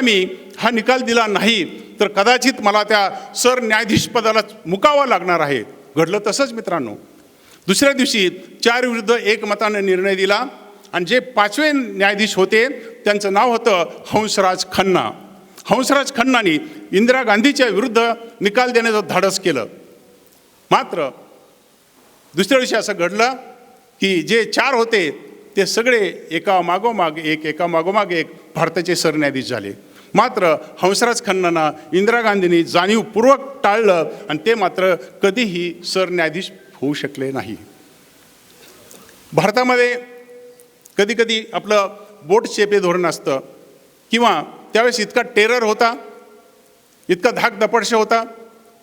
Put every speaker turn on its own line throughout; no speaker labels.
मी हा निकाल दिला नाही तर कदाचित मला त्या सरन्यायाधीश पदाला मुकावं लागणार आहे. घडलं तसंच मित्रांनो. दुसऱ्या दिवशी 4-1 मताने निर्णय दिला आणि जे 5वे न्यायाधीश होते त्यांचं नाव होतं हंसराज खन्ना. हंसराज खन्नानी इंदिरा गांधीच्या विरुद्ध निकाल देण्याचं धाडस केलं. मात्र दुसऱ्या दिवशी असं घडलं की जे 4 होते ते सगळे एका मागोमाग एक भारताचे सरन्यायाधीश झाले. मात्र हंसराज खन्नांना इंदिरा गांधींनी जाणीवपूर्वक टाळलं आणि ते मात्र कधीही सरन्यायाधीश होऊ शकले नाही. भारतामध्ये कधीकधी आपलं बोट चेपे धोरण असतं किंवा त्यावेळेस इतका टेरर होता, इतका धाकदपटश होता.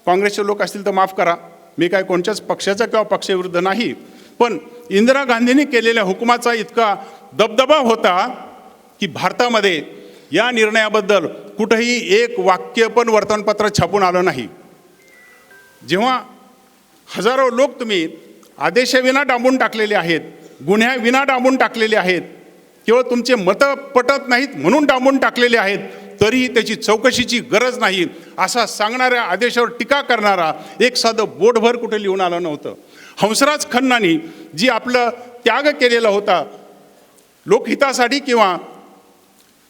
काँग्रेसचे लोक असतील तर माफ करा, मी काय कोणत्याच पक्षाचा किंवा पक्षाविरुद्ध नाही, पण इंदिरा गांधींनी केलेल्या हुकुमाचा इतका दबदबा होता की भारतामध्ये या निर्णयाबद्दल कुठेही एक वाक्य पण वर्तमानपत्रात छापून आलं नाही. जेव्हा हजारो लोक तुम्ही आदेशाविना डांबून टाकलेले आहेत, गुन्ह्याविना डांबून टाकलेले आहेत, केवळ तुमचे मतं पटत नाहीत म्हणून डांबून टाकलेले आहेत, तरीही त्याची चौकशीची गरज नाही असा सांगणाऱ्या आदेशावर टीका करणारा एक साधं बोटभर कुठे लिहून आलं नव्हतं. हंसराज खन्नानी जी आपलं त्याग केलेला होता, लोकहितासाठी किंवा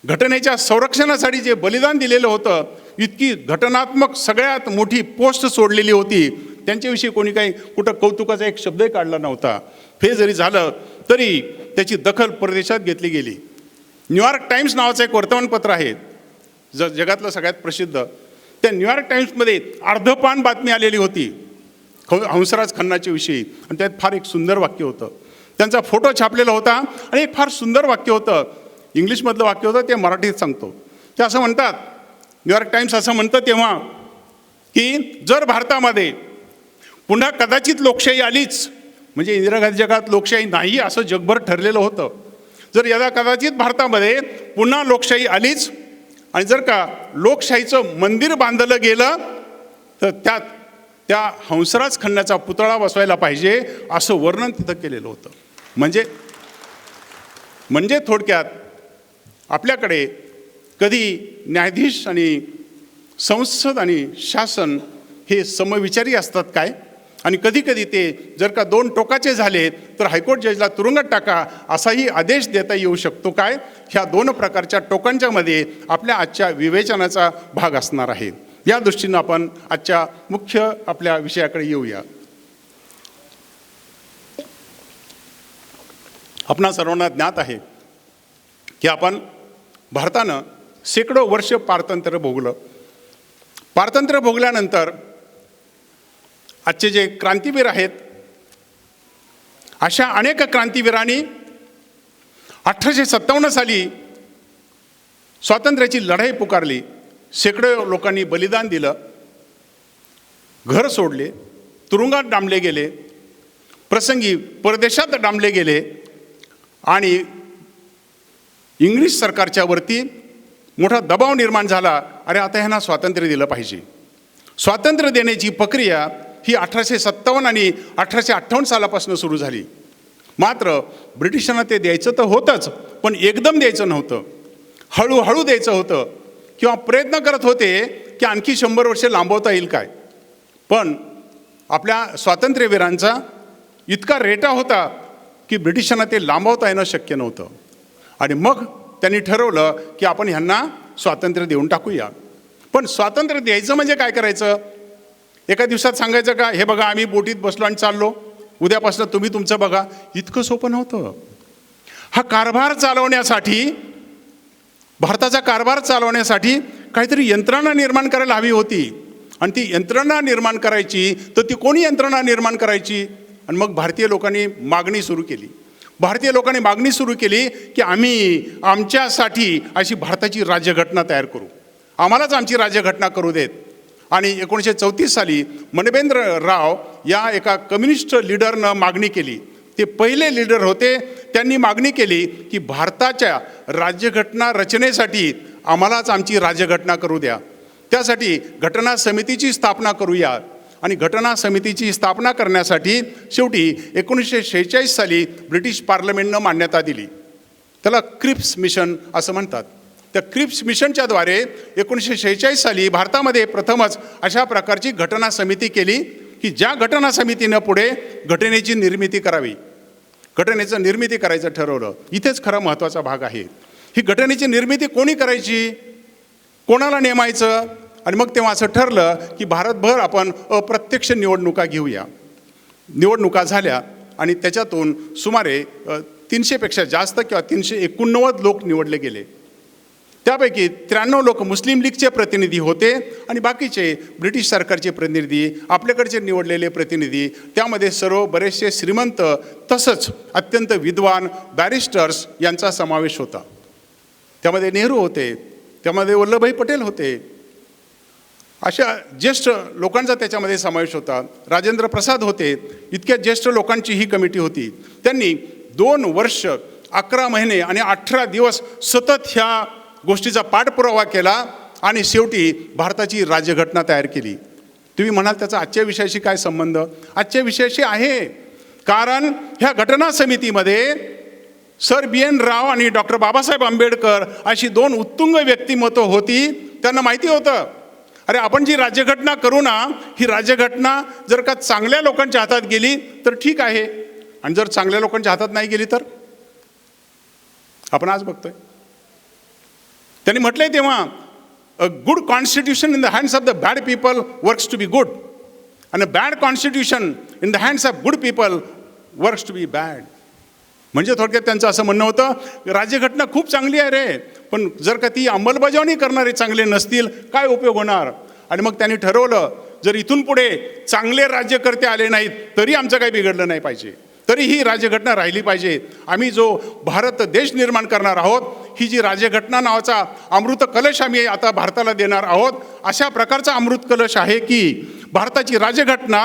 घटनेच्या संरक्षणासाठी जे बलिदान दिलेलं होतं, इतकी घटनात्मक सगळ्यात मोठी पोस्ट सोडलेली होती, त्यांच्याविषयी कोणी काही कुठं कौतुकाचा एक शब्दही काढला नव्हता. हे जरी झालं तरी त्याची दखल परदेशात घेतली गेली. न्यूयॉर्क टाइम्स नावाचं एक वर्तमानपत्र आहे जगातलं सगळ्यात प्रसिद्ध. त्या न्यूयॉर्क टाइम्समध्ये अर्धपान बातमी आलेली होती हंसराज खन्नाच्या विषयी आणि त्यात फार एक सुंदर वाक्य होतं. त्यांचा फोटो छापलेला होता आणि एक फार सुंदर वाक्य होतं, इंग्लिशमधलं वाक्य होतं, ते मराठीत सांगतो. ते असं म्हणतात, न्यूयॉर्क टाइम्स असं म्हणतं तेव्हा की जर भारतामध्ये पुन्हा कदाचित लोकशाही आलीच, म्हणजे इंदिरा गांधी जगात लोकशाही नाही असं जगभर ठरलेलं होतं, जर यदा कदाचित भारतामध्ये पुन्हा लोकशाही आलीच आणि जर का लोकशाहीचं मंदिर बांधलं गेलं तर त्यात त्या हंसराज खन्नाचा पुतळा बसवायला पाहिजे असं वर्णन तिथं केलेलं होतं. म्हणजे थोडक्यात आपल्याकडे कधी न्यायाधीश आणि संसद आणि शासन हे समविचारी असतात काय, आणि कधीकधी ते जर का 2 टोकाचे झाले तर हायकोर्ट जजला तुरुंगात टाका असाही आदेश देता येऊ शकतो काय. ह्या 2 प्रकारच्या टोकांच्या मध्ये आपल्या आजच्या विवेचनाचा भाग असणार आहे. या दृष्टीनं आपण आजच्या मुख्य आपल्या विषयाकडे येऊया. आपणा सर्वांना ज्ञात आहे की आपण भारतानं शेकडो वर्ष पारतंत्र्य भोगलं. पारतंत्र्य भोगल्यानंतर आजचे जे क्रांतीवीर आहेत, अशा अनेक क्रांतीवीरांनी 1857 साली स्वातंत्र्याची लढाई पुकारली. शेकडो लोकांनी बलिदान दिलं, घर सोडले, तुरुंगात डांबले गेले, प्रसंगी परदेशात डांबले गेले आणि इंग्लिश सरकारच्या वरती मोठा दबाव निर्माण झाला. अरे आता ह्यांना स्वातंत्र्य दिलं पाहिजे. स्वातंत्र्य देण्याची प्रक्रिया ही 1857 आणि 1858 सालापासून सुरू झाली. मात्र ब्रिटिशांना ते द्यायचं तर होतंच, पण एकदम द्यायचं नव्हतं, हळूहळू द्यायचं होतं किंवा प्रयत्न करत होते की आणखी 100 वर्षे लांबवता येईल काय. पण आपल्या स्वातंत्र्यवीरांचा इतका रेटा होता की ब्रिटिशांना ते लांबवता येणं शक्य नव्हतं. आणि मग त्यांनी ठरवलं की आपण ह्यांना स्वातंत्र्य देऊन टाकूया. पण स्वातंत्र्य द्यायचं म्हणजे काय करायचं? एका दिवसात सांगायचं का, हे बघा आम्ही बोटीत बसलो आणि चाललो, उद्यापासून तुम्ही तुमचं बघा? इतकं सोपं नव्हतं. हा कारभार चालवण्यासाठी, भारताचा कारभार चालवण्यासाठी काहीतरी यंत्रणा निर्माण करायला हवी होती. आणि ती यंत्रणा निर्माण करायची तर ती कोणी यंत्रणा निर्माण करायची? आणि मग भारतीय लोकांनी मागणी सुरू केली. भारतीय लोकांनी मागणी सुरू केली की आम्ही आमच्यासाठी अशी भारताची राज्यघटना तयार करू, आम्हालाच आमची राज्यघटना करू देत. आणि 1934 साली मनवेंद्र राव या एका कम्युनिस्ट लीडरनं मागणी केली. ते पहिले लीडर होते. त्यांनी मागणी केली की भारताच्या राज्यघटना रचनेसाठी आम्हालाच आमची राज्यघटना करू द्या, त्यासाठी घटना समितीची स्थापना करूया. आणि घटना समितीची स्थापना करण्यासाठी शेवटी 1946 साली ब्रिटिश पार्लमेंटनं मान्यता दिली. त्याला क्रिप्स मिशन असं म्हणतात. त्या क्रिप्स मिशनच्याद्वारे 1946 साली भारतामध्ये प्रथमच अशा प्रकारची घटना समिती केली की ज्या घटना समितीनं पुढे घटनेची निर्मिती करावी, घटनेचं निर्मिती करायचं ठरवलं. इथेच खरा महत्त्वाचा भाग आहे. ही घटनेची निर्मिती कोणी करायची, कोणाला नेमायचं, आणि मग तेव्हा असं ठरलं की भारतभर आपण अप्रत्यक्ष निवडणुका घेऊया. निवडणुका झाल्या आणि त्याच्यातून सुमारे 300पेक्षा जास्त किंवा 389 लोक निवडले गेले. त्यापैकी 93 लोक मुस्लिम लीगचे प्रतिनिधी होते आणि बाकीचे ब्रिटिश सरकारचे प्रतिनिधी, आपल्याकडचे निवडलेले प्रतिनिधी, त्यामध्ये सर्व बरेचसे श्रीमंत तसंच अत्यंत विद्वान बॅरिस्टर्स यांचा समावेश होता. त्यामध्ये नेहरू होते, त्यामध्ये वल्लभभाई पटेल होते, अशा ज्येष्ठ लोकांचा त्याच्यामध्ये समावेश होता. राजेंद्र प्रसाद होते. इतक्या ज्येष्ठ लोकांची ही कमिटी होती. त्यांनी 2 वर्ष 11 महिने आणि 18 दिवस सतत ह्या गोष्टीचा पाठपुरावा केला आणि शेवटी भारताची राज्यघटना तयार केली. तुम्ही म्हणाल त्याचा आजच्या विषयाशी काय संबंध? आजच्या विषयाशी आहे, कारण ह्या घटना समितीमध्ये सर BN राव आणि डॉक्टर बाबासाहेब आंबेडकर अशी 2 उत्तुंग व्यक्तिमत्व होती. त्यांना माहिती होतं, अरे आपण जी राज्यघटना करू ना, ही राज्यघटना जर का चांगल्या लोकांच्या हातात गेली तर ठीक आहे, आणि जर चांगल्या लोकांच्या हातात नाही गेली तर आपण आज बघतोय. त्यांनी म्हटलंय तेव्हा, a good constitution in the hands of the bad people works to be good, आणि bad constitution in the hands of good people works to be bad. म्हणजे थोडक्यात त्यांचं असं म्हणणं होतं, राज्यघटना खूप चांगली आहे रे, पण जर का ती अंमलबजावणी करणारे चांगले नसतील काय उपयोग होणार. आणि मग त्यांनी ठरवलं, जर इथून पुढे चांगले राज्यकर्ते आले नाहीत तरी आमचं काही बिघडलं नाही पाहिजे, तरी ही राज्यघटना राहिली पाहिजे. आम्ही जो भारत देश निर्माण करणार आहोत, ही जी राज्यघटना नावाचा अमृत कलश आम्ही आता भारताला देणार आहोत, अशा प्रकारचा अमृत कलश आहे की भारताची राज्यघटना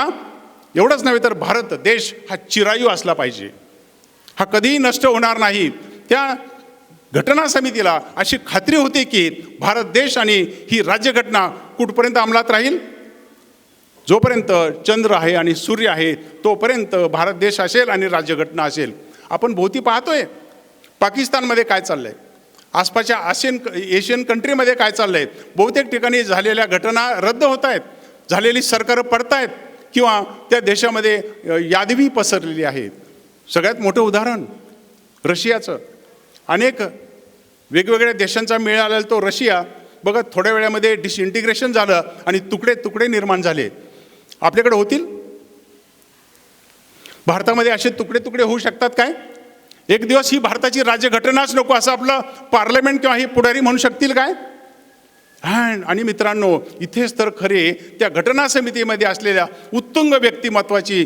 एवढंच नव्हे तर भारत देश हा चिरायू असला पाहिजे, हा कधीही नष्ट होणार नाही. त्या घटना समितीला अशी खात्री होती की भारत देश आणि ही राज्यघटना कुठपर्यंत अंमलात राहील, जोपर्यंत चंद्र आहे आणि सूर्य आहे तोपर्यंत भारत देश असेल आणि राज्यघटना असेल. आपण भोवती पाहतोय पाकिस्तानमध्ये काय चाललंय, आसपासच्या एशियन कंट्रीमध्ये काय चाललंय. बहुतेक ठिकाणी झालेल्या घटना रद्द होत आहेत, झालेली सरकारं पडतायत किंवा त्या देशामध्ये यादवी पसरलेली आहेत. सगळ्यात मोठं उदाहरण रशियाचं. अनेक वेगवेगळ्या देशांचा मेळ आलेला तो रशिया बघा, थोड्या वेळामध्ये डिसइंटिग्रेशन झालं आणि तुकडे तुकडे निर्माण झाले. आपल्याकडे होतील? भारतामध्ये असे तुकडे तुकडे होऊ शकतात काय? एक दिवस ही भारताची राज्यघटनाच नको असं आपलं पार्लमेंट किंवा हे पुढारी म्हणू शकतील काय? आणि मित्रांनो, इथेच तर खरे त्या घटना समितीमध्ये असलेल्या उत्तुंग व्यक्तिमत्वाची,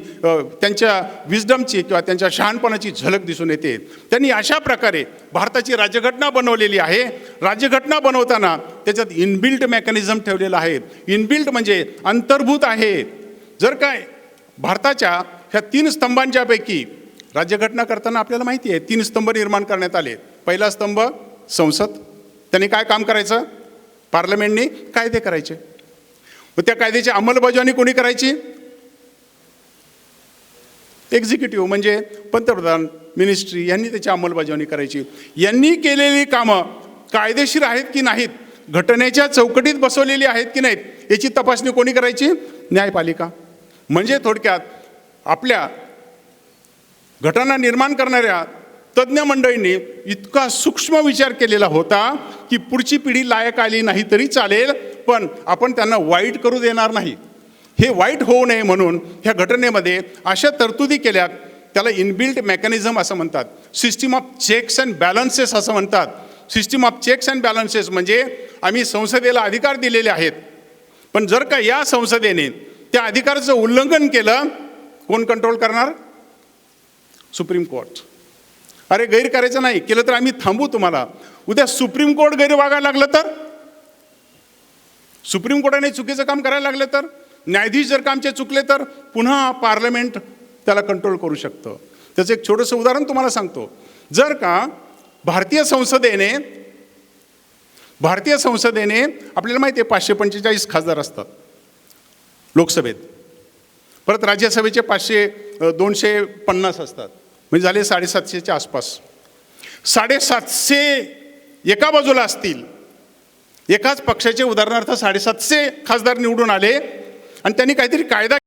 त्यांच्या विजडमची किंवा त्यांच्या शहाणपणाची झलक दिसून येते. त्यांनी अशा प्रकारे भारताची राज्यघटना बनवलेली आहे. राज्यघटना बनवताना त्याच्यात इनबिल्ट मेकॅनिझम ठेवलेलं आहे. इनबिल्ट म्हणजे अंतर्भूत आहे. जर काय भारताच्या ह्या 3 स्तंभांच्या पैकी राज्यघटना करताना आपल्याला माहिती आहे 3 स्तंभ निर्माण करण्यात आले. पहिला स्तंभ संसद, त्यांनी काय काम करायचं? पार्लमेंटने कायदे करायचे, व त्या कायद्याची अंमलबजावणी कोणी करायची? एक्झिक्युटिव्ह म्हणजे पंतप्रधान, मिनिस्ट्री यांनी त्याची अंमलबजावणी करायची. यांनी केलेली कामं कायदेशीर आहेत की नाहीत, घटनेच्या चौकटीत बसवलेली आहेत की नाहीत, याची तपासणी कोणी करायची? न्यायपालिका. म्हणजे थोडक्यात आपल्या घटना निर्माण करणाऱ्या तज्ज्ञ मंडळींनी इतका सूक्ष्म विचार केलेला होता की पुढची पिढी लायक आली नाही तरी चालेल, पण आपण त्यांना वाईट करू देणार नाही. हे वाईट होऊ नये म्हणून ह्या घटनेमध्ये अशा तरतुदी केल्या, त्याला इनबिल्ट मेकॅनिझम असं म्हणतात. System of checks and balances असं म्हणतात. System of checks and balances म्हणजे आम्ही संसदेला अधिकार दिलेले आहेत, पण जर का या संसदेने त्या अधिकाराचं उल्लंघन केलं, कोण कंट्रोल करणार? Supreme court. अरे गैर करायचं नाही, केलं तर आम्ही थांबू तुम्हाला. उद्या सुप्रीम कोर्ट गैर वागायला लागलं तर, सुप्रीम कोर्टाने चुकीचं काम करायला लागलं तर, न्यायाधीश जर का आमचे चुकले तर पुन्हा पार्लमेंट त्याला कंट्रोल करू शकतं. त्याचं एक छोटंसं उदाहरण तुम्हाला सांगतो. जर का भारतीय संसदेने आपल्याला माहिती आहे 545 खासदार असतात लोकसभेत, परत राज्यसभेचे 250 असतात, म्हणजे झाले 750च्या आसपास. 750 एका बाजूला असतील, एकाच पक्षाचे उदाहरणार्थ 750 खासदार निवडून आले आणि त्यांनी काहीतरी कायदा